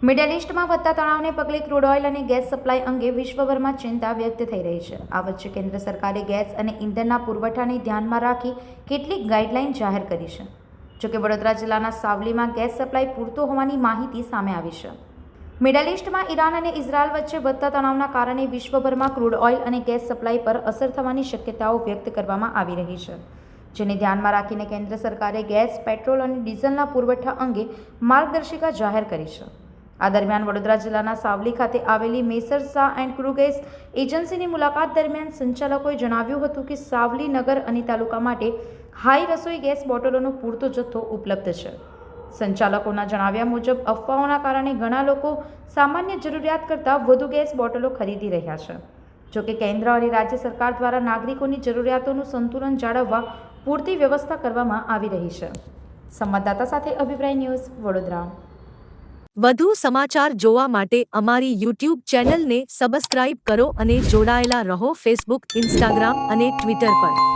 Middle ઇસ્ટમાં વધતા તણાવને પગલે ક્રૂડ ઓઇલ અને ગેસ સપ્લાય અંગે વિશ્વભરમાં ચિંતા વ્યક્ત થઈ રહી છે। આ વચ્ચે કેન્દ્ર સરકારે ગેસ અને ઇંધણના પુરવઠાને ધ્યાનમાં રાખી કેટલીક ગાઈડલાઇન જાહેર કરી છે। જોકે વડોદરા જિલ્લાના સાવલીમાં ગેસ સપ્લાય પૂરતો હોવાની માહિતી સામે આવી છે। મિડલ ઇસ્ટમાં ઈરાન અને ઇઝરાયલ વચ્ચે વધતા તણાવના કારણે વિશ્વભરમાં ક્રૂડ ઓઇલ અને ગેસ સપ્લાય પર અસર થવાની શક્યતાઓ વ્યક્ત કરવામાં આવી રહી છે, જેને ધ્યાનમાં રાખીને કેન્દ્ર સરકારે ગેસ, પેટ્રોલ અને ડીઝલના પુરવઠા અંગે માર્ગદર્શિકા જાહેર કરી છે। આ દરમિયાન વડોદરા જિલ્લાના સાવલી ખાતે આવેલી મેસર શાહ એન્ડ ક્રુગેસ એજન્સીની મુલાકાત દરમિયાન સંચાલકોએ જણાવ્યું હતું કે સાવલી નગર અને તાલુકા માટે હાઈ રસોઈ ગેસ બોટલોનો પૂરતો જથ્થો ઉપલબ્ધ છે। સંચાલકોના જણાવ્યા મુજબ અફવાઓના કારણે ઘણા લોકો સામાન્ય જરૂરિયાત કરતાં વધુ ગેસ બોટલો ખરીદી રહ્યા છે। જોકે કેન્દ્ર અને રાજ્ય સરકાર દ્વારા નાગરિકોની જરૂરિયાતોનું સંતુલન જાળવવા પૂરતી વ્યવસ્થા કરવામાં આવી રહી છે। સંવાદદાતા સાથે અભિપ્રાય ન્યૂઝ, વડોદરા। વધુ સમાચાર જોવા માટે અમારી યુટ્યુબ ચેનલને સબસ્ક્રાઇબ કરો અને જોડાયેલા રહો ફેસબુક, ઇન્સ્ટાગ્રામ અને ટ્વિટર પર।